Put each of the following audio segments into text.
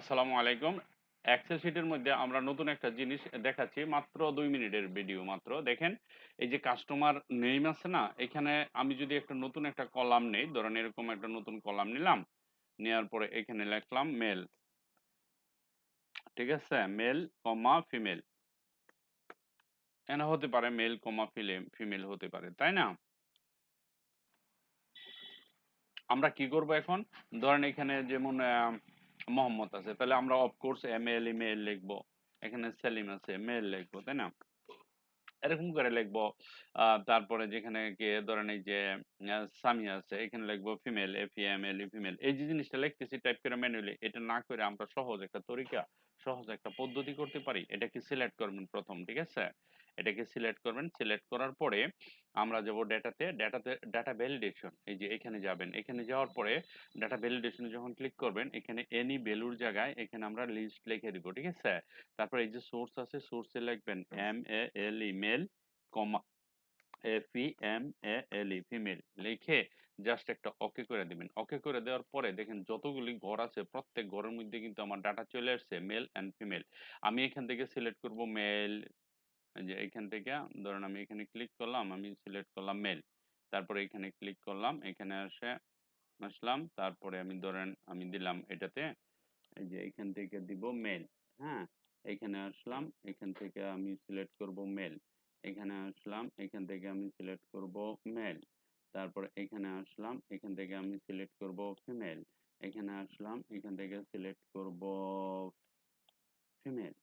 আসসালামু আলাইকুম। এক্সেল শিটের মধ্যে আমরা নতুন একটা জিনিস দেখাচ্ছি, মাত্র ২ মিনিটের ভিডিও মাত্র। দেখেন, এই যে কাস্টমার নেম আছে না? এখানে আমি যদি একটা নতুন একটা কলাম নেই, ধরেন এরকম একটা নতুন কলাম নিলাম। নেয়ার পরে এখানে লিখলাম মেল। ঠিক আছে? Male, female. এখানে হতে পারে মেল, ফিমেল হতে পারে, তাই না? আমরা কি করব এখন? ধরেন এখানে যেমন মোহাম্মদ আছে, তাহলে আমরা অফকোর্স এমএল, ইমেল লিখবো। এখানে সেলিম আছে, মেল লিখবো, তাই না? এরকম করে লিখবো। তারপরে যেখানে গিয়ে ধরেন এই যে সামিয়া আছে, এখানে লিখবো ফিমেল, FEMLE ফিমেল। এই যে জিনিসটা লিখতেছি টাইপ করে ম্যানুয়ালি, এটা না করে আমরা সহজ একটা তরিকা, সহজ একটা পদ্ধতি করতে পারি। এটাকে সিলেক্ট করবেন প্রথম, ঠিক আছে? এটাকে সিলেক্ট করবেন। সিলেক্ট করার পরে আমরা যাব ডাটা ভ্যালিডেশন। এই যে এখানে যাবেন। এখানে যাওয়ার পরে ডাটা ভ্যালিডেশনে যখন ক্লিক করবেন, এখানে এনি ভ্যালুর জায়গায় এখানে আমরা লিস্ট লিখে দিব, ঠিক আছে? তারপর এই যে সোর্স আছে, সোর্সে লিখবেন MALE মেল, কমা FEMALE ফিমেল লিখে জাস্ট একটা ওকে করে দিবেন। ওকে করে দেওয়ার পরে দেখেন যতগুলি ঘর আছে প্রত্যেক ঘরের মধ্যে কিন্তু আমার ডাটা চলে আসছে মেল এন্ড ফিমেল। আমি এখান থেকে সিলেক্ট করব মেল। যে এখান থেকে ধরেন আমি এখানে ক্লিক করলাম, আমি সিলেক্ট করলাম মেল। তারপরে এখানে ক্লিক করলাম, এখানে আসলাম। তারপরে আমি ধরেন আমি দিলাম এটাতে, এই যে এখান থেকে দিব মেল। হ্যাঁ, এখানে আসলাম, এখান থেকে আমি সিলেক্ট করব মেল। এখানে আসলাম, এখান থেকে আমি সিলেক্ট করব মেল। তারপরে এখানে আসলাম, এখান থেকে আমি সিলেক্ট করব ফিমেল। এখানে আসলাম, এখান থেকে সিলেক্ট করব ফিমেল।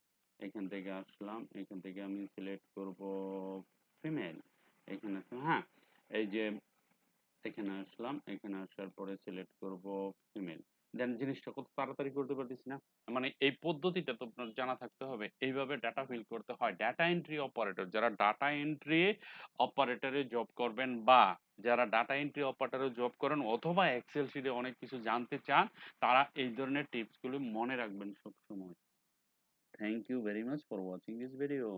এখান থেকে আসলাম, এখান থেকে আমি সিলেক্ট করব ফিমেল। এখানে হ্যাঁ, এই যে এখানে আসলাম, এখানে আসার পরে সিলেক্ট করব ফিমেল। দেন জিনিসটা কত তাড়াতাড়ি করতে পারতেছি না? মানে এই পদ্ধতিটা তো আপনার জানা থাকতে হবে। এইভাবে ডাটা ফিল করতে হয়। ডাটা এন্ট্রি অপারেটর, যারা ডাটা এন্ট্রি অপারেটরে জব করবেন বা যারা ডাটা এন্ট্রি অপারেটরে জব করেন অথবা এক্সেল শিটে অনেক কিছু জানতে চান, তারা এই ধরনের টিপস গুলো মনে রাখবেন সবসময়। Thank you very much for watching this video.